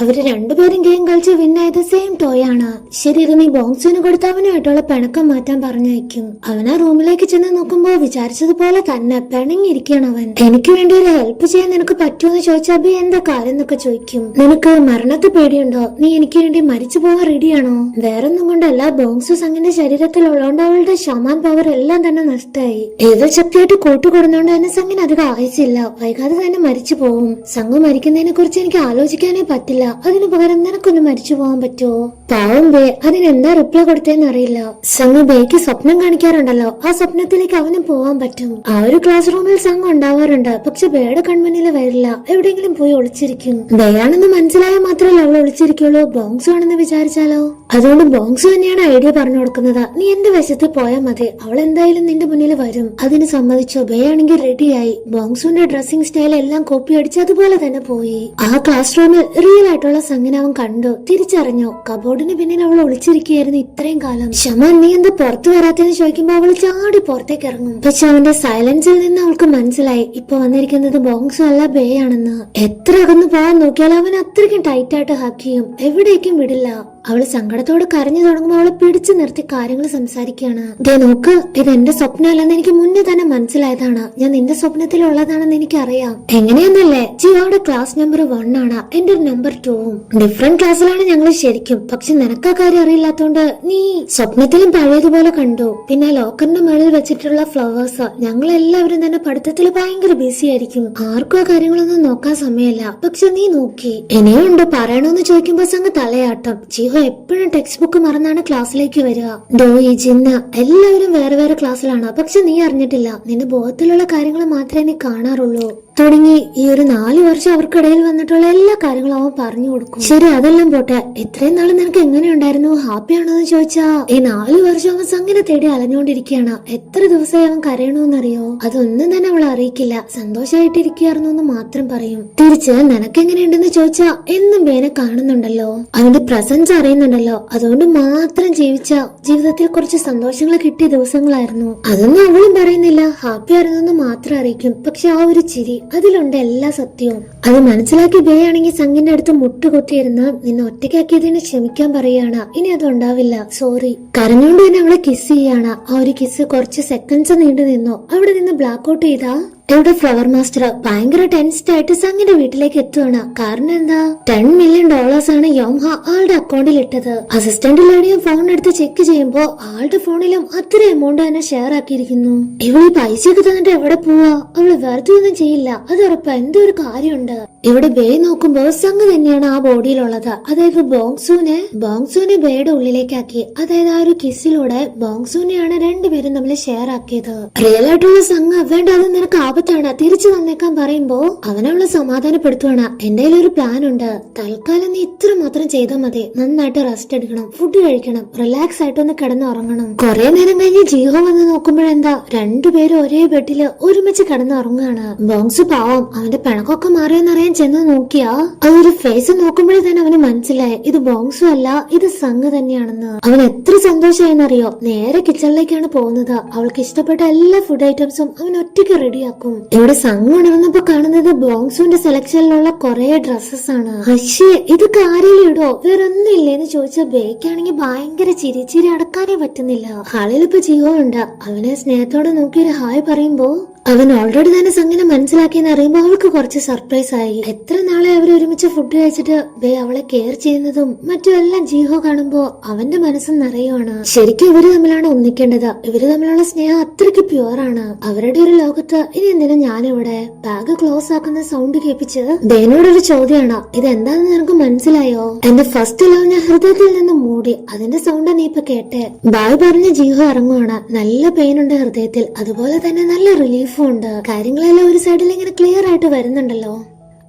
അവര് രണ്ടുപേരും ഗെയിം കളിച്ച് വിന്നായത് സെയിം ടോയ് ആണ്. ശരി, ഇത് നീ ബോങ്സുവിന് കൊടുത്ത് അവനുമായിട്ടുള്ള പിണക്കം മാറ്റാൻ പറഞ്ഞയക്കും. അവൻ ആ റൂമിലേക്ക് ചെന്ന് നോക്കുമ്പോ വിചാരിച്ചതുപോലെ തന്നെ പിണങ്ങിയിരിക്കുകയാണ് അവൻ. എനിക്ക് വേണ്ടി ഒരു ഹെൽപ്പ് ചെയ്യാൻ നിനക്ക് പറ്റുമെന്ന് ചോദിച്ചാൽ അബി എന്താ കാര്യം എന്നൊക്കെ ചോദിക്കും. നിനക്ക് മരണത്തെ പേടിയുണ്ടോ? നീ എനിക്ക് വേണ്ടി മരിച്ചു പോകാൻ റെഡിയാണോ? വേറൊന്നും കൊണ്ടല്ല, ബോങ്സു സംഗിന്റെ ശരീരത്തിലുള്ളതുകൊണ്ട് അവളുടെ ഷമാൻ പവർ എല്ലാം തന്നെ നഷ്ടമായി. ഏതോ ശക്തിയായിട്ട് കൂട്ടുകൊടുന്നോണ്ട് തന്നെ സംഗിന് അധികം ആയുസില്ല. വൈകാതെ തന്നെ മരിച്ചു പോകും. സംഘം മരിക്കുന്നതിനെ കുറിച്ച് എനിക്ക് ആലോചിക്കാനേ പറ്റില്ല. അതിനു പകരം നിനക്കൊന്ന് മരിച്ചു പോകാൻ പറ്റുമോ? പാവം ബേ അതിനെന്താ റിപ്ലൈ കൊടുത്തേന്ന് അറിയില്ല. സംഘ ബേക്ക് സ്വപ്നം കാണിക്കാറുണ്ടല്ലോ, ആ സ്വപ്നത്തിലേക്ക് അവനും പോവാൻ പറ്റും. ആ ഒരു ക്ലാസ് റൂമിൽ സംഘം ഉണ്ടാവാറുണ്ട്. പക്ഷെ ബേയുടെ കൺമുന്നിൽ വരില്ല, എവിടെയെങ്കിലും പോയി ഒളിച്ചിരിക്കും. ബേയാണെന്ന് മനസ്സിലായാൽ മാത്രമല്ല അവൾ ഒളിച്ചിരിക്കുള്ളൂ. ബോങ്സു ആണെന്ന് വിചാരിച്ചാലോ? അതുകൊണ്ട് ബോങ്സു തന്നെയാണ് ഐഡിയ പറഞ്ഞു കൊടുക്കുന്നത്. നീ എന്റെ വശത്ത് പോയാൽ മതി, അവൾ എന്തായാലും നിന്റെ മുന്നിൽ വരും. അതിന് സമ്മതിച്ചോ? ബേ ആണെങ്കിൽ റെഡിയായി. ബോങ്സുവിന്റെ ഡ്രസ്സിംഗ് സ്റ്റൈൽ എല്ലാം കോപ്പി അടിച്ച് അതുപോലെ തന്നെ പോയി. ആ ക്ലാസ് റൂമിൽ റിയൽ ആയിട്ടുള്ള സംഗീനം അവൻ കണ്ടു, തിരിച്ചറിഞ്ഞു. കബോർഡിന് പിന്നിൽ അവൾ ഒളിച്ചിരിക്കുകയായിരുന്നു ഇത്രയും കാലം. ഷമാൻ നീ എന്താ പുറത്തു വരാത്തെന്ന് ചോദിക്കുമ്പോ അവൾ ചാടി പുറത്തേക്ക് ഇറങ്ങും. പക്ഷെ അവന്റെ സൈലൻസിൽ നിന്ന് അവൾക്ക് മനസ്സിലായി ഇപ്പൊ വന്നിരിക്കുന്നത് ബോങ്സു അല്ല ബേ ആണെന്ന്. എത്ര അകന്നു പോകാൻ നോക്കിയാലും അവൻ അത്രയ്ക്കും ടൈറ്റ് ആയിട്ട് ഹാക്ക് ചെയ്യും, എവിടേക്കും വിടില്ല. അവള് സങ്കടത്തോടെ കരഞ്ഞു തുടങ്ങുമ്പോ അവളെ പിടിച്ചു നിർത്തി കാര്യങ്ങൾ സംസാരിക്കുകയാണ്. ദേ നോക്ക്, ഇത് എന്റെ സ്വപ്നമല്ലെന്ന് എനിക്ക് മുന്നേ തന്നെ മനസ്സിലായതാണ്. ഞാൻ നിന്റെ സ്വപ്നത്തിലുള്ളതാണെന്ന് എനിക്കറിയാം. എങ്ങനെയെന്നല്ലേ, ജിയോയുടെ ക്ലാസ് നമ്പർ 1 ആണ്, എന്റെ നമ്പർ 2ഉം. ഡിഫറെന്റ് ക്ലാസ്സിലാണ് ഞങ്ങൾ ശരിക്കും. പക്ഷെ നിനക്ക് ആ കാര്യം അറിയില്ലാത്തോണ്ട് നീ സ്വപ്നത്തിലും പഴയതുപോലെ കണ്ടു. പിന്നെ ലോക്കറിന്റെ മുകളിൽ വെച്ചിട്ടുള്ള ഫ്ലവേഴ്സ്, ഞങ്ങൾ എല്ലാവരും തന്നെ പഠിത്തത്തിൽ ഭയങ്കര ബിസി ആയിരിക്കും. ആർക്കും ആ കാര്യങ്ങളൊന്നും നോക്കാൻ സമയമില്ല. പക്ഷെ നീ നോക്കി. ഇനിയുണ്ട് പറയണോന്ന് ചോദിക്കുമ്പോ സംഘ തലയാട്ടം. ജിയോ എപ്പോഴും ടെക്സ്റ്റ് ബുക്ക് മറന്നാണ് ക്ലാസ്സിലേക്ക് വരിക. ഡോയി ജിന്ന എല്ലാവരും വേറെ വേറെ ക്ലാസ്സിലാണ്. പക്ഷെ നീ അറിഞ്ഞിട്ടില്ല, നിന്റെ ബോധത്തിലുള്ള കാര്യങ്ങൾ മാത്രമേ നീ കാണാറുള്ളൂ. തുടങ്ങി ഈ ഒരു 4 വർഷം അവർക്കിടയിൽ വന്നിട്ടുള്ള എല്ലാ കാര്യങ്ങളും അവൻ പറഞ്ഞു കൊടുക്കും. ശരി, അതെല്ലാം പോട്ടെ, ഇത്രയും നാള് നിനക്ക് എങ്ങനെയുണ്ടായിരുന്നു? ഹാപ്പി ആണോ എന്ന് ചോദിച്ചാ ഈ 4 വർഷം അവൻ സംഗീനെ തേടി അലഞ്ഞുകൊണ്ടിരിക്കുകയാണ്. എത്ര ദിവസമായി അവൻ കരയണോന്നറിയോ? അതൊന്നും തന്നെ അവൾ അറിയിക്കില്ല. സന്തോഷമായിട്ടിരിക്കുകയായിരുന്നു എന്ന് മാത്രം പറയും. തിരിച്ച് നിനക്ക് എങ്ങനെയുണ്ടെന്ന് ചോദിച്ചാ എന്നും ബേനെ കാണുന്നുണ്ടല്ലോ, അവന്റെ പ്രസൻസ് അറിയുന്നുണ്ടല്ലോ, അതുകൊണ്ട് മാത്രം ജീവിതത്തിൽ കുറച്ച് സന്തോഷങ്ങൾ കിട്ടിയ ദിവസങ്ങളായിരുന്നു. അതൊന്നും അവളും പറയുന്നില്ല. ഹാപ്പി ആയിരുന്നു എന്ന് മാത്രം അറിയിക്കും. പക്ഷെ ആ ഒരു ചിരി, അതിലുണ്ട് എല്ലാ സത്യവും. അത് മനസ്സിലാക്കി ബേ ആണെങ്കിൽ സംഗിന്റെ അടുത്ത് മുട്ടുകൊത്തിയിരുന്ന് നിന്നെ ഒറ്റയ്ക്കാക്കിയതിന് ക്ഷമിക്കാൻ പറയാണ്. ഇനി അത് ഉണ്ടാവില്ല, സോറി. കരഞ്ഞുകൊണ്ട് തന്നെ അവളെ കിസ് ചെയ്യാണ്. ആ ഒരു കിസ് കുറച്ച് സെക്കൻഡ്സ് നീണ്ടു നിന്നു. അവിടെ നിന്ന് ബ്ലാക്ക് ഔട്ട് ചെയ്താ ഇവിടെ ഫ്ലവർ മാസ്റ്റർ ഭയങ്കര ടെൻസ്ഡ് ആയിട്ട് സംഗിന്റെ വീട്ടിലേക്ക് എത്തുവാണ്. കാരണം എന്താ, $10 million ആണ് യോംഹ ആളുടെ അക്കൗണ്ടിൽ ഇട്ടത്. അസിസ്റ്റന്റ് ലേഡിയും ഫോൺ എടുത്ത് ചെക്ക് ചെയ്യുമ്പോ ആളുടെ ഫോണിലും അത്ര എമൗണ്ട് തന്നെ ഷെയർ ആക്കിയിരിക്കുന്നു. ഇവള് ഈ പൈസയൊക്കെ തന്നിട്ട് എവിടെ പോവാ? അവള് വെറുതെ ഒന്നും ചെയ്യില്ല, അത് ഉറപ്പ്. എന്തോ ഒരു കാര്യമുണ്ട്. ഇവിടെ ബേ നോക്കുമ്പോ സംഘ് തന്നെയാണ് ആ ബോഡിയിലുള്ളത്. അതായത് ബോങ്സുവിനെ ബേയുടെ ഉള്ളിലേക്കാക്കി. അതായത് ആ ഒരു കിസ്സിലൂടെ ബോങ്സുവിനെയാണ് രണ്ടുപേരും തമ്മിൽ ഷെയർ ആക്കിയത്. റിയൽ ആയിട്ടുള്ള സംഘ് വേണ്ട, അത് നിനക്ക് ആപത്താണ്, തിരിച്ചു വന്നേക്കാൻ പറയുമ്പോ അവനവളെ സമാധാനപ്പെടുത്തുവാണ്. എന്റെ ഒരു പ്ലാൻ ഉണ്ട്, തൽക്കാലം നീ ഇത്ര മാത്രം ചെയ്താൽ മതി. നന്നായിട്ട് റെസ്റ്റ് എടുക്കണം, ഫുഡ് കഴിക്കണം, റിലാക്സ് ആയിട്ടൊന്ന് കിടന്ന് ഉറങ്ങണം. കുറെ നേരം കഴിഞ്ഞ് ജിഹോ വന്ന് നോക്കുമ്പോഴെന്താ രണ്ടുപേരും ഒരേ ബെഡില് ഒരുമിച്ച് കിടന്ന് ഉറങ്ങുകയാണ്. ബോങ്സു പാവം, അവന്റെ പിണക്കൊക്കെ മാറിയെന്നറിയാൻ ചെന്ന് നോക്കിയാ അതൊരു ഫേസ് നോക്കുമ്പോഴേ തന്നെ അവന് മനസ്സിലായി ഇത് ബോങ്സു അല്ല, ഇത് സംഘ് തന്നെയാണെന്ന്. അവൻ എത്ര സന്തോഷമായെന്നറിയോ? നേരെ കിച്ചണിലേക്കാണ് പോകുന്നത്. അവൾക്ക് ഇഷ്ടപ്പെട്ട എല്ലാ ഫുഡ് ഐറ്റംസും അവൻ ഒറ്റയ്ക്ക് റെഡിയാക്കും. ഇവിടെ സംഘ് ഉണർന്നപ്പോ കാണുന്നത് ബോങ്സുവിന്റെ സെലക്ഷനിലുള്ള കുറെ ഡ്രസ്സസ് ആണ്. പക്ഷേ ഇതൊക്കെ ആരെങ്കിലും ഇടോ? വേറൊന്നും ഇല്ലേന്ന് ചോദിച്ചാൽ ബേക്കാണെങ്കിൽ ഭയങ്കര ചിരി അടക്കാനേ പറ്റുന്നില്ല. ഹാളിലിപ്പോ ജിയോ ഉണ്ട്. അവനെ സ്നേഹത്തോടെ നോക്കി ഒരു ഹായ് പറയുമ്പോ അവൻ ഓൾറെഡി തന്നെ സംഗീനം മനസ്സിലാക്കിയെന്ന് അറിയുമ്പോ അവൾക്ക് കുറച്ച് സർപ്രൈസ് ആയി. എത്ര നാളെ അവർ ഒരുമിച്ച് ഫുഡ് കഴിച്ചിട്ട് ബേ അവളെ കെയർ ചെയ്യുന്നതും മറ്റും എല്ലാം ജിഹോ കാണുമ്പോ അവന്റെ മനസ്സും നിറയുവാണ്. ശരിക്കും ഇവര് തമ്മിലാണ് ഒന്നിക്കേണ്ടത്. ഇവര് തമ്മിലുള്ള സ്നേഹം അത്രയ്ക്ക് പ്യുവറാണ്. അവരുടെ ഒരു ലോകത്ത് ഇനി എന്തിനാ ഞാനിവിടെ? ബാഗ് ക്ലോസ് ആക്കുന്ന സൗണ്ട് കേൾപ്പിച്ച് ബേനോടൊരു ചോദ്യമാണ്, ഇത് എന്താണെന്ന് നിനക്ക് മനസ്സിലായോ? എന്റെ ഫസ്റ്റ് ലവ് ഞാൻ ഹൃദയത്തിൽ നിന്ന് മൂടി, അതിന്റെ സൗണ്ട് നീ ഇപ്പൊ കേട്ടെ. ബായ് പറഞ്ഞ് ജിഹോ ഇറങ്ങുവാണ്. നല്ല പെയിൻ ഉണ്ട് ഹൃദയത്തിൽ, അതുപോലെ തന്നെ നല്ല റിലീഫ് ഉണ്ട്. കാര്യങ്ങളെല്ലാം ഒരു സൈഡിൽ ഇങ്ങനെ ക്ലിയർ ആയിട്ട് വരുന്നുണ്ടല്ലോ.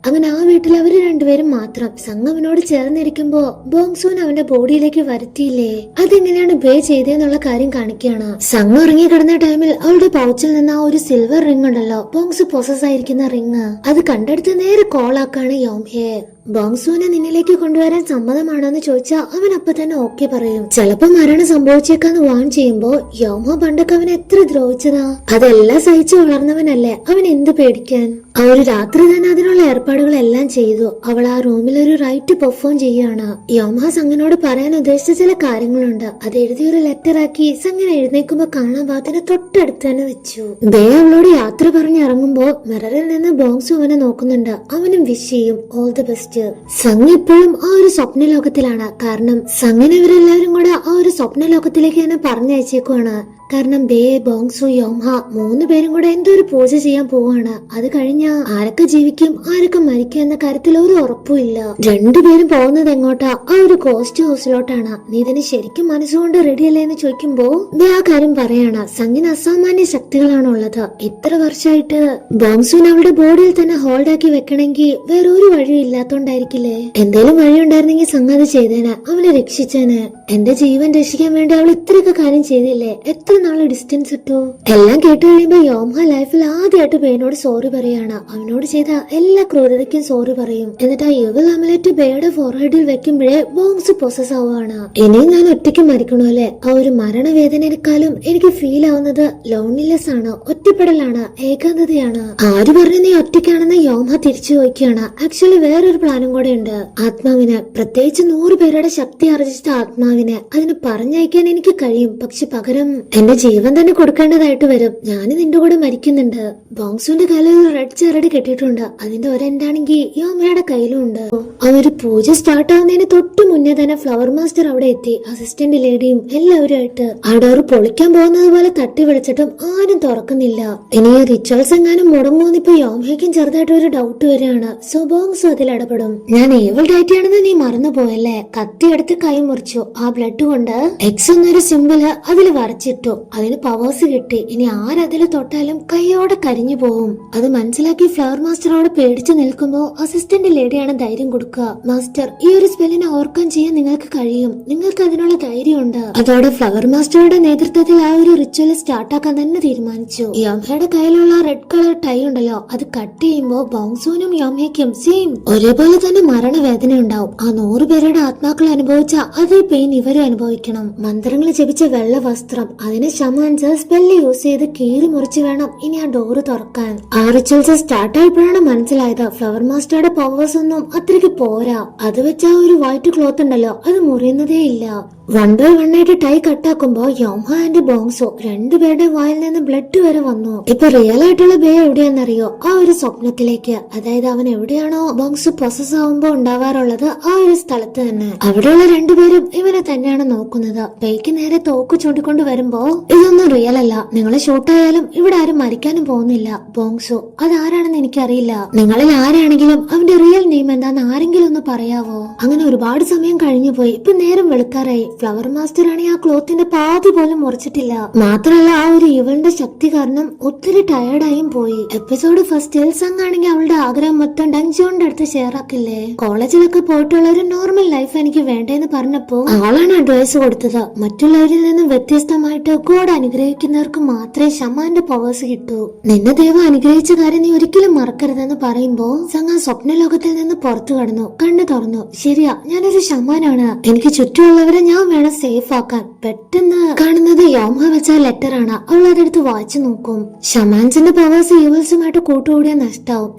അങ്ങനെ ആ വീട്ടിൽ അവര് രണ്ടുപേരും മാത്രം. സംഘ് അവനോട് ചേർന്നിരിക്കുമ്പോ ബോങ്സുവിനെ അവന്റെ ബോഡിയിലേക്ക് വരുത്തിയില്ലേ, അതെങ്ങനെയാണ് ബേ ചെയ്തെന്നുള്ള കാര്യം കാണിക്കുകയാണ്. സംഘ് ഉറങ്ങി കിടന്ന ടൈമിൽ അവളുടെ പൗച്ചിൽ നിന്ന് ആ ഒരു സിൽവർ റിംഗ് ഉണ്ടല്ലോ, ബോങ്സു പൊസസ് ആയിരിക്കുന്ന റിംഗ്, അത് കണ്ടെടുത്ത് നേരെ കോളാക്കാണ് യോംഹയെ. ബോങ്സുവിനെ നിന്നിലേക്ക് കൊണ്ടുവരാൻ സമ്മതമാണോന്ന് ചോദിച്ചാൽ അവൻ അപ്പൊ തന്നെ ഓക്കെ പറയും. ചിലപ്പോ മരണം സംഭവിച്ചേക്കാന്ന് വാൺ ചെയ്യുമ്പോ യോംഹ പണ്ടൊക്കെ അവൻ എത്ര ദ്രോഹിച്ചതാ, അതെല്ലാം സഹിച്ചു വളർന്നവനല്ലേ, അവൻ എന്ത് പേടിക്കാൻ. ആ ഒരു രാത്രി തന്നെ അതിനുള്ള ഏർപ്പാടുകളെല്ലാം ചെയ്തു. അവൾ ആ റൂമിൽ ഒരു റൈറ്റ് പെർഫോം ചെയ്യുകയാണ്. യോംഹ സംഗിനോട് പറയാൻ ഉദ്ദേശിച്ച ചില കാര്യങ്ങളുണ്ട്. അത് എഴുതിയൊരു ലെറ്റർ ആക്കി സംഗിനെ എഴുന്നേക്കുമ്പോ കാണാൻ പാകത്തിന് തൊട്ടടുത്ത് തന്നെ വെച്ചു. ബേ അവളോട് യാത്ര പറഞ്ഞിറങ്ങുമ്പോ മിററിൽ നിന്ന് ബോങ്സു അവനെ നോക്കുന്നുണ്ട്. അവനും വിഷ് ചെയ്യും ഓൾ ദി ബെസ്റ്റ്. സംഗ് ഇപ്പോഴും ആ ഒരു സ്വപ്ന ലോകത്തിലാണ്. കാരണം സംഗിനെ ഇവരെല്ലാവരും കൂടെ ആ ഒരു സ്വപ്ന ലോകത്തിലേക്ക് തന്നെ പറഞ്ഞയച്ചേക്കുവാണ്. കാരണം ബേ, ബോങ്സു, യോംഹ 3 പേരും കൂടെ എന്തോ ഒരു പൂജ ചെയ്യാൻ പോവാണ്. അത് കഴിഞ്ഞ ആരൊക്കെ ജീവിക്കും ആരൊക്കെ മരിക്കും എന്ന കാര്യത്തിൽ ഒരു ഉറപ്പുമില്ല. 2 പേരും പോകുന്നത് എങ്ങോട്ടാ? ആ ഒരു ഗോസ്റ്റ് ഹൗസിലോട്ടാണ്. നീ ഇതിന് ശരിക്കും മനസ്സുകൊണ്ട് റെഡിയല്ലേ എന്ന് ചോദിക്കുമ്പോ ബേ ആ കാര്യം പറയാണ്. സംഗിന് അസാമാന്യ ശക്തികളാണ് ഉള്ളത്. ഇത്ര വർഷമായിട്ട് ബോങ്സുവിനെ അവളുടെ ബോഡിയിൽ തന്നെ ഹോൾഡ് ആക്കി വെക്കണമെങ്കിൽ വേറെ ഒരു വഴിയും ഇല്ലാത്തോണ്ടായിരിക്കില്ലേ? എന്തേലും വഴി ഉണ്ടായിരുന്നെങ്കിൽ സംഗതി അത് ചെയ്തേനെ, അവനെ രക്ഷിച്ചേനെ. എന്റെ ജീവൻ രക്ഷിക്കാൻ വേണ്ടി അവൾ ഇത്രയൊക്കെ കാര്യം ചെയ്തില്ലേ? എത്ര നാള് ഡിസ്റ്റൻസ് ഇട്ടു? എല്ലാം കേട്ട് കഴിയുമ്പോ യോംഹ ലൈഫിൽ ആദ്യമായിട്ട് ബേനോട് സോറി പറയാണ്. അവനോട് ചെയ്ത എല്ലാ ക്രൂരതയ്ക്കും സോറി പറയും. എന്നിട്ട് ആ യുവൽ അമലറ്റ് ബേയുടെ ഫോർഹെഡിൽ വെക്കുമ്പോഴേ ബോങ്സ് പൊസസ് ആവുകയാണ്. ഇനിയും ഞാൻ ഒറ്റയ്ക്ക് മരിക്കണോ അല്ലെ? ആ ഒരു മരണവേദനയെക്കാളും എനിക്ക് ഫീൽ ആവുന്നത് ലോൺലിനെസ് ആണ്, ഒറ്റപ്പെടലാണ്, ഏകാന്തതയാണ്. ആര് പറഞ്ഞു നീ ഒറ്റയ്ക്കാണെന്ന് യോംഹ തിരിച്ചു ചോദിക്കുകയാണ്. ആക്ച്വലി വേറൊരു പ്ലാനും കൂടെ ഉണ്ട്. ആത്മാവിന്, പ്രത്യേകിച്ച് 100 പേരുടെ ശക്തി ആർജിച്ച ആത്മാവിനെ അതിന് പറഞ്ഞയക്കാൻ എനിക്ക് കഴിയും. പക്ഷെ പകരം എന്റെ ജീവൻ തന്നെ കൊടുക്കേണ്ടതായിട്ട് വരും. ഞാൻ നിന്റെ കൂടെ മരിക്കുന്നുണ്ട്. ബോങ്സുവിന്റെ കയ്യിൽ ഒരു റെഡ് ചെറടി കെട്ടിയിട്ടുണ്ട്. അതിന്റെ ഒരെണ്ടാണെങ്കിൽ യോമയുടെ കയ്യിലും ഉണ്ട്. ആ ഒരു പൂജ സ്റ്റാർട്ട് ആവുന്നതിന് തൊട്ട് മുന്നേ തന്നെ ഫ്ലവർ മാസ്റ്റർ അവിടെ എത്തി. അസിസ്റ്റന്റ് ലേഡിയും എല്ലാവരും ആയിട്ട് ആ ഡോർ പൊളിക്കാൻ പോകുന്നത് പോലെ തട്ടി വിളിച്ചിട്ടും ആരും തുറക്കുന്നില്ല. ഇനി റിച്വൽസ് എങ്ങാനും മുടങ്ങുമെന്ന് ഇപ്പൊ യോമയ്ക്കും ചെറുതായിട്ട് ഒരു ഡൗട്ട് വരികയാണ്. സോ ബോങ്സു അതിൽ ഇടപെടും. ഞാൻ ഏവൾ ഡയറ്റിയാണെന്ന് നീ മറന്നുപോയല്ലേ? കത്തിയെടുത്ത് കൈ മുറിച്ചു. ആ ബ്ലഡ് കൊണ്ട് എക്സ് എന്നൊരു സിമ്പിള് അതിൽ വരച്ചിട്ടു. അതിന് പവേഴ്സ് കിട്ടി. ഇനി ആരതില് തൊട്ടാലും കൈയോടെ കരിഞ്ഞു പോവും. അത് മനസ്സിലാക്കി ഫ്ലവർ മാസ്റ്റർ അവിടെ പേടിച്ചു നിൽക്കുമ്പോ അസിസ്റ്റന്റ് ലേഡിയാണ് ധൈര്യം കൊടുക്കുക. മാസ്റ്റർ, ഈ ഒരു സ്പെല്ലിനെ ഓവർകം ചെയ്യാൻ നിങ്ങൾക്ക് കഴിയും. നിങ്ങൾക്ക് അതിനുള്ള ധൈര്യമുണ്ട്. അതോടെ ഫ്ലവർ മാസ്റ്ററുടെ നേതൃത്വത്തിൽ ആ ഒരു റിച്വൽ സ്റ്റാർട്ടാക്കാൻ തന്നെ തീരുമാനിച്ചു. യോമയുടെ കയ്യിലുള്ള റെഡ് കളർ ടൈ ഉണ്ടല്ലോ, അത് കട്ട് ചെയ്യുമ്പോ ബോങ്സുവിനും യോമയ്ക്കും സെയിം ഒരേപോലെ തന്നെ മരണവേദന ഉണ്ടാവും. ആ 100 പേരുടെ ആത്മാക്കൾ അനുഭവിച്ച അതേ പെയിൻ ഇവരും അനുഭവിക്കണം. മന്ത്രങ്ങൾ ജപിച്ച വെള്ള വസ്ത്രം, അതിനെ ഷമാൻസ് സ്പെല്ല് യൂസ് ചെയ്ത് കീറി മുറിച്ച് വേണം ഇനി ആ ഡോറ് തുറക്കാൻ. ആ റിച്വൽസ് സ്റ്റാർട്ട് ആയപ്പോഴാണ് മനസ്സിലായത് ഫ്ലവർ മാസ്റ്ററുടെ പവേഴ്സ് ഒന്നും അത്രയ്ക്ക് പോരാ. അത് വെച്ച ആ ഒരു വൈറ്റ് ക്ലോത്ത് ഉണ്ടല്ലോ, അത് മുറിയുന്നതേ ഇല്ല. 1 by 1 ആയിട്ട് ടൈ കട്ടാക്കുമ്പോ യോംഹ ആൻഡ് ബോങ്സോ 2 പേരുടെ വായിൽ നിന്ന് ബ്ലഡ് വരെ വന്നു. ഇപ്പൊ റിയൽ ആയിട്ടുള്ള ബേ എവിടെയാണെന്നറിയോ? ആ ഒരു സ്വപ്നത്തിലേക്ക്. അതായത് അവൻ എവിടെയാണോ ബോങ്സു പ്രോസസ് ആവുമ്പോ ഉണ്ടാവാറുള്ളത് ആ ഒരു സ്ഥലത്ത് തന്നെ. അവിടെയുള്ള 2 പേരും ഇവനെ തന്നെയാണ് നോക്കുന്നത്. ബേക്ക് നേരെ തോക്ക് ചൂണ്ടിക്കൊണ്ട് വരുമ്പോ ഇതൊന്നും റിയൽ അല്ല, നിങ്ങളെ ഷൂട്ടായാലും ഇവിടെ ആരും മരിക്കാനും പോകുന്നില്ല. ബോങ്സു, അതാരാണെന്ന് എനിക്കറിയില്ല. നിങ്ങളിൽ ആരാണെങ്കിലും അവന്റെ റിയൽ നെയിം എന്താന്ന് ആരെങ്കിലും ഒന്ന് പറയാവോ? അങ്ങനെ ഒരുപാട് സമയം കഴിഞ്ഞു പോയി. ഇപ്പൊ നേരം വെളുക്കാറായി. ഫ്ലവർ മാസ്റ്റർ ആണെങ്കിൽ ആ ക്ലോത്തിന്റെ പാതി പോലും മുറിച്ചിട്ടില്ല. മാത്രമല്ല ആ ഒരു ഇവളുടെ ശക്തി കാരണം ഒത്തിരി ടയർഡായും പോയി. എപ്പിസോഡ് ഫസ്റ്റിൽ സംഗ് ആണെങ്കിൽ അവളുടെ ആഗ്രഹം മൊത്തം ഡങ്ജോന്റെ അടുത്ത് ഷെയർ ആക്കില്ലേ? കോളേജിലൊക്കെ പോയിട്ടുള്ള ഒരു നോർമൽ ലൈഫ് എനിക്ക് വേണ്ടെന്ന് പറഞ്ഞപ്പോ ആളാണ് അഡ്വൈസ് കൊടുത്തത്. മറ്റുള്ളവരിൽ നിന്നും വ്യത്യസ്തമായിട്ട് ഗോഡ് അനുഗ്രഹിക്കുന്നവർക്ക് മാത്രമേ ഷമാന്റെ പവേഴ്സ് കിട്ടൂ. നിന്നെ ദൈവം അനുഗ്രഹിച്ച കാര്യം നീ ഒരിക്കലും മറക്കരുതെന്ന് പറയുമ്പോ സംഗ് ആ സ്വപ്ന ലോകത്തിൽ നിന്ന് പുറത്തു കടന്നു. കണ്ണു തുറന്നു. ശരിയാ, ഞാനൊരു ഷമാനാണ്. എനിക്ക് ചുറ്റുമുള്ളവരെ ഞാൻ വേണം സേഫ് ആക്കാൻ. പെട്ടെന്ന് കാണുന്നത് യോംഹ വെച്ച ലെറ്റർ ആണ്. അവൾ അതെടുത്ത് വായിച്ചു നോക്കും. ഷമാൻസിന്റെ പവേഴ്സ് ഈവൽസുമായിട്ട് കൂട്ടുകൂടിയ നഷ്ടാവും.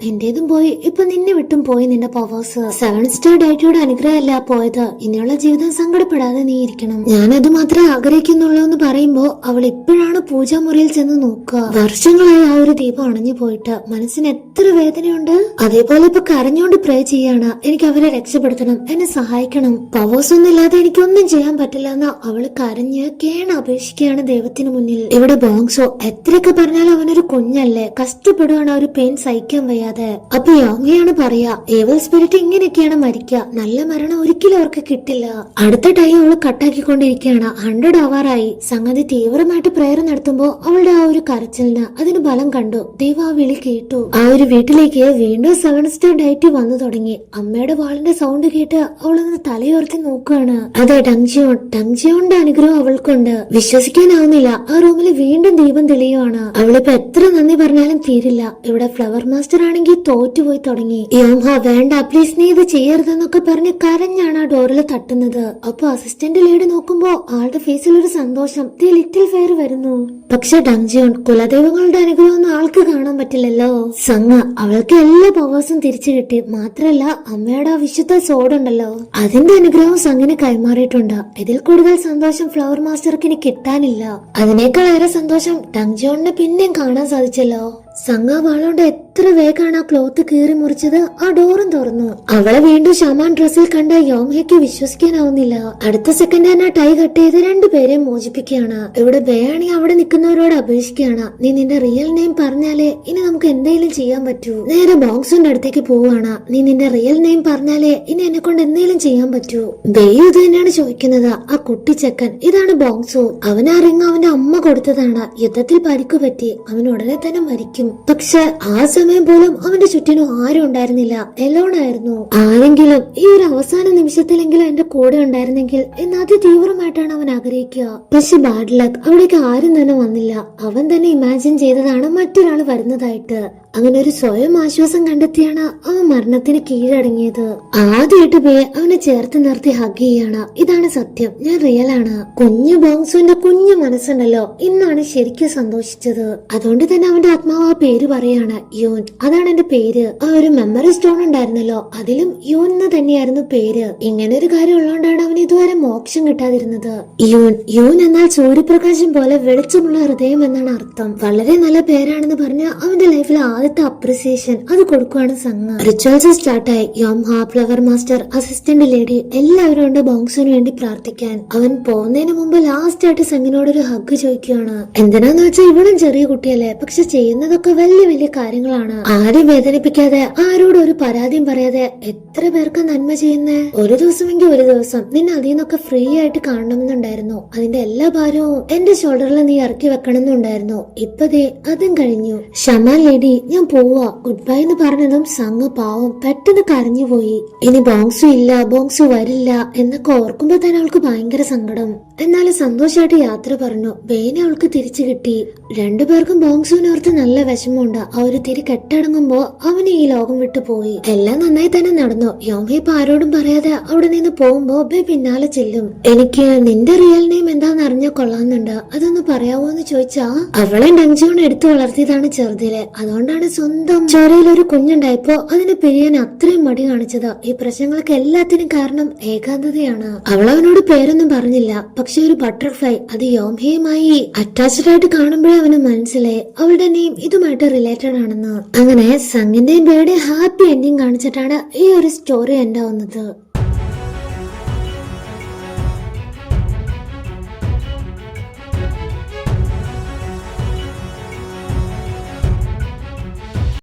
എന്റേതും പോയി. ഇപ്പൊ നിന്നെ വിട്ടും പോയി നിന്റെ പവേഴ്സ്. 7 സ്റ്റാർ ഡയറ്റിയുടെ അനുഗ്രഹമല്ല പോയത്. ഇനിയുള്ള ജീവിതം സങ്കടപ്പെടാതെ നീ ഇരിക്കണം. ഞാനത് മാത്രമേ ആഗ്രഹിക്കുന്നുള്ളൂ എന്ന് പറയുമ്പോ അവൾ ഇപ്പോഴാണ് പൂജാമുറിയിൽ ചെന്ന് നോക്കുക. വർഷങ്ങളായി ആ ഒരു ദീപം അണഞ്ഞു പോയിട്ട് മനസ്സിന് എത്ര വേദനയുണ്ട്. അതേപോലെ ഇപ്പൊ കരഞ്ഞോണ്ട് പ്രേ ചെയ്യാണ്. എനിക്ക് അവരെ രക്ഷപ്പെടുത്തണം, എന്നെ സഹായിക്കണം. പവേഴ്സ് ഒന്നും ഇല്ലാതെ എനിക്കൊന്നും ചെയ്യാൻ പറ്റില്ല എന്ന് അവള് കരഞ്ഞ് കേണ അപേക്ഷിക്കുകയാണ് ദൈവത്തിന് മുന്നിൽ. ഇവിടെ ബോങ്സോ എത്രയൊക്കെ പറഞ്ഞാലും അവനൊരു കുഞ്ഞല്ലേ, കഷ്ടപ്പെടുവാണ് ആ ഒരു പെയിൻ സഹിക്കാൻ വയ്യാതെ. അപ്പൊ യോങ്ങയാണ് പറയാ, ഏവൽ സ്പിരിറ്റ് ഇങ്ങനെയൊക്കെയാണ് മരിക്കുക, നല്ല മരണം ഒരിക്കലും അവർക്ക് കിട്ടില്ല. അടുത്ത ടൈം അവള് കട്ടാക്കിക്കൊണ്ടിരിക്കുകയാണ്. 100 ആവാറായി. സംഗതി തീവ്രമായിട്ട് പ്രേയർ നടത്തുമ്പോ അവളുടെ ആ ഒരു കരച്ചിലിന് അതിന് ബലം കണ്ടു. ദൈവം ആ വിളി കേട്ടു. ആ ഒരു വീട്ടിലേക്ക് വീണ്ടും 7 സ്റ്റാർ ഡയറ്റ് വന്നു തുടങ്ങി. അമ്മയുടെ വാളിന്റെ സൗണ്ട് കേട്ട് അവളൊന്ന് തലയോർത്തി നോക്കുകയാണ്. അതെ, ഡങ്ജിയോ ടങ്ജിയോന്റെ അനുഗ്രഹം അവൾക്കുണ്ട്. വിശ്വസിക്കാനാവുന്നില്ല, ആ റൂമിൽ വീണ്ടും ദീപം തെളിയുവാണ്. അവളിപ്പോ എത്ര നന്ദി പറഞ്ഞാലും തീരില്ല. ഇവിടെ ഫ്ലവർ മാസ്റ്റർ ആണെങ്കിൽ തോറ്റുപോയി തുടങ്ങി. യോംഹ വേണ്ട പ്ലീസ്, നീ ഇത് ചെയ്യരുതെന്നൊക്കെ പറഞ്ഞ് കരഞ്ഞാണ് ആ ഡോറിൽ തട്ടുന്നത്. അപ്പൊ അസിസ്റ്റന്റ് ലീഡ് നോക്കുമ്പോ ആളുടെ ഫേസിൽ ഒരു സന്തോഷം, ദി ലിറ്റിൽ ഫെയർ വരുന്നു. പക്ഷെ ടങ്ജിയോൺ, കുലദൈവങ്ങളുടെ അനുഗ്രഹം ഒന്നും ആൾക്ക് കാണാൻ പറ്റില്ലല്ലോ. സംഗ്, അവൾക്ക് എല്ലാ പവേഴ്സും തിരിച്ചു കിട്ടി. മാത്രല്ല അമ്മയുടെ ആ വിശുദ്ധ സോഡുണ്ടല്ലോ, അതിന്റെ അനുഗ്രഹം സംഗിന് കൈമാറിയിട്ടുണ്ട്. ഇതിൽ കൂടുതൽ സന്തോഷം ഫ്ലവർ മാസ്റ്റർക്ക് ഇനി കിട്ടാനില്ല. അതിനേക്കാളേറെ സന്തോഷം ടങ്ജിയോണിനെ പിന്നെയും കാണാൻ സാധിച്ചല്ലോ. സംഗ വാളോണ്ട് എത്ര വേഗമാണ് ആ ക്ലോത്ത് കീറി മുറിച്ചത്. ആ ഡോറും തുറന്നു. അവളെ വീണ്ടും ഷമാൻ ഡ്രസ്സിൽ കണ്ട യോംഹയ്ക്ക് വിശ്വസിക്കാനാവുന്നില്ല. അടുത്ത സെക്കൻഡ് തന്നെ ടൈ കട്ട് ചെയ്ത് രണ്ടുപേരെയും മോചിപ്പിക്കുകയാണ്. ഇവിടെ ബേയാണി അവിടെ നിൽക്കുന്നവരോട് അപേക്ഷിക്കുകയാണ്, നീ നിന്റെ റിയൽ നെയിം പറഞ്ഞാലേ ഇനി നമുക്ക് എന്തെങ്കിലും ചെയ്യാൻ പറ്റൂ. നേരെ ബോങ്സുന്റെ അടുത്തേക്ക് പോവാണ്. നീ നിന്റെ റിയൽ നെയിം പറഞ്ഞാലേ ഇനി എന്നെ കൊണ്ട് എന്തെങ്കിലും ചെയ്യാൻ പറ്റൂ. ബേയു ഇത് തന്നെയാണ് ചോദിക്കുന്നത്. ആ കുട്ടിച്ചക്കൻ ഇതാണ് ബോങ്സു. അവൻ ആ റിങ് അവന്റെ അമ്മ കൊടുത്തതാണ്. യുദ്ധത്തിൽ പരിക്കു പറ്റി. അവൻ ഉടനെ തന്നെ മരിക്കും. പക്ഷെ ആ സമയം പോലും അവന്റെ ചുറ്റിനും ആരും ഉണ്ടായിരുന്നില്ല. എലോണായിരുന്നു. ആരെങ്കിലും ഈ ഒരു അവസാന നിമിഷത്തിലെങ്കിലും എന്റെ കൂടെ ഉണ്ടായിരുന്നെങ്കിൽ എന്ന് അതിതീവ്രമായിട്ടാണ് അവൻ ആഗ്രഹിക്കുക. പക്ഷെ ബാഡ് ലക്ക്, അവിടേക്ക് ആരും തന്നെ വന്നില്ല. അവൻ തന്നെ ഇമാജിൻ ചെയ്തതാണ് മറ്റൊരാൾ വരുന്നതായിട്ട്. അങ്ങനെ ഒരു സ്വയം ആശ്വാസം കണ്ടെത്തിയാണ് അവൻ മരണത്തിന് കീഴടങ്ങിയത്. ആദ്യമായിട്ട് ബേ അവനെ ചേർത്ത് നിർത്തി ഹഗ് ചെയ്യാണ്. ഇതാണ് സത്യം, ഞാൻ റിയൽ ആണ്. കുഞ്ഞു ബോങ്സുവിന്റെ കുഞ്ഞു മനസ്സുണ്ടല്ലോ, ഇന്നാണ് ശരിക്കും സന്തോഷിച്ചത്. അതുകൊണ്ട് തന്നെ അവന്റെ ആത്മാവ് ആ പേര് പറയാണ്, യോൻ. അതാണ് എന്റെ പേര്. ആ ഒരു മെമ്മറി സ്റ്റോൺ ഉണ്ടായിരുന്നല്ലോ, അതിലും യോൻ എന്ന് തന്നെയായിരുന്നു പേര്. ഇങ്ങനെ ഒരു കാര്യം ഉള്ളതുകൊണ്ടാണ് അവന് ഇതുവരെ മോക്ഷം കിട്ടാതിരുന്നത്. യോൻ, യോൻ എന്നാൽ സൂര്യപ്രകാശം പോലെ വെളിച്ചമുള്ള ഹൃദയം എന്നാണ് അർത്ഥം. വളരെ നല്ല പേരാണെന്ന് പറഞ്ഞ് അവന്റെ ലൈഫിൽ ആദ്യത്തെ അപ്രിസിയേഷൻ അത് കൊടുക്കുവാണ് സംഗ. റിച്വൽസ് സ്റ്റാർട്ടായി. യോംഹ, ഫ്ലവർ മാസ്റ്റർ, അസിസ്റ്റന്റ് ലേഡി എല്ലാവരും ഉണ്ട് ബോങ്സുവിന് വേണ്ടി പ്രാർത്ഥിക്കാൻ. അവൻ പോകുന്നതിന് മുമ്പ് ലാസ്റ്റ് ആയിട്ട് സംഗിനോട് ഒരു ഹഗ് ചോദിക്കുകയാണ്. എന്തിനാന്ന് വെച്ചാൽ ഇവളും ചെറിയ കുട്ടിയല്ലേ, പക്ഷെ ചെയ്യുന്നതൊക്കെ വലിയ വലിയ കാര്യങ്ങളാണ്. ആരെയും വേദനിപ്പിക്കാതെ ആരോടും ഒരു പരാതിയും പറയാതെ എത്ര പേർക്ക് നന്മ ചെയ്യുന്നേ. ഒരു ദിവസമെങ്കിൽ ഒരു ദിവസം നിന്നെ അതിൽ നിന്നൊക്കെ ഫ്രീ ആയിട്ട് കാണണമെന്നുണ്ടായിരുന്നു. അതിന്റെ എല്ലാ ഭാരവും എന്റെ ഷോൾഡറിൽ നീ ഇറക്കി വെക്കണമെന്നുണ്ടായിരുന്നു. ഇപ്പതേ അതും കഴിഞ്ഞു. ഷമാൻ ലേഡി, ഞാൻ പോവാ, ഗുഡ് ബൈ എന്ന് പറഞ്ഞതും സംഘ പാവം പെട്ടെന്ന് കരഞ്ഞുപോയി. ഇനി ബോങ്സു ഇല്ല, ബോങ്സു വരില്ല എന്നൊക്കെ ഓർക്കുമ്പോ തന്നെ അവൾക്ക് ഭയങ്കര സങ്കടം. എന്നാലും സന്തോഷമായിട്ട് യാത്ര പറഞ്ഞു. ബേനെ അവൾക്ക് തിരിച്ചു കിട്ടി. രണ്ടുപേർക്കും ബോങ്സുവിനോർത്ത് നല്ല വിഷമമുണ്ട്. ആ ഒരു തിരി കെട്ടടങ്ങുമ്പോ അവന് ഈ ലോകം വിട്ടു പോയി. എല്ലാം നന്നായി തന്നെ നടന്നു. യോംഹ ഇപ്പൊ ആരോടും പറയാതെ അവിടെ നിന്ന് പോകുമ്പോ ബേ പിന്നാലെ ചെല്ലും. എനിക്ക് നിന്റെ റിയൽ നെയിം എന്താന്ന് അറിഞ്ഞാൽ കൊള്ളാന്നുണ്ട്, അതൊന്ന് പറയാവോ എന്ന് ചോദിച്ചാ അവളെ ടങ്ജിയോൺ എടുത്തു വളർത്തിയതാണ് ചെറുതിലെ. അതുകൊണ്ടാണ് സ്വന്തം ചോരയിൽ ഒരു കുഞ്ഞുണ്ടായപ്പോ അതിനെ പിരിയാൻ അത്രയും മടി കാണിച്ചത്. ഈ പ്രശ്നങ്ങൾക്ക് എല്ലാത്തിനും കാരണം ഏകാന്തതയാണ്. അവൾ അവനോട് പേരൊന്നും പറഞ്ഞില്ല. പക്ഷെ ഒരു ബട്ടർഫ്ലൈ അത് യോംഹയുമായി അറ്റാച്ച്ഡ് ആയിട്ട് കാണുമ്പോഴേ അവന് മനസ്സിലായി അവളുടെ നെയിം ഇതുമായിട്ട് റിലേറ്റഡ് ആണെന്ന്. അങ്ങനെ സംഗിന്റെയും ബേയുടെയും ഹാപ്പി എൻഡിങ് കാണിച്ചിട്ടാണ് ഈ ഒരു സ്റ്റോറി എൻഡ് ആവുന്നത്.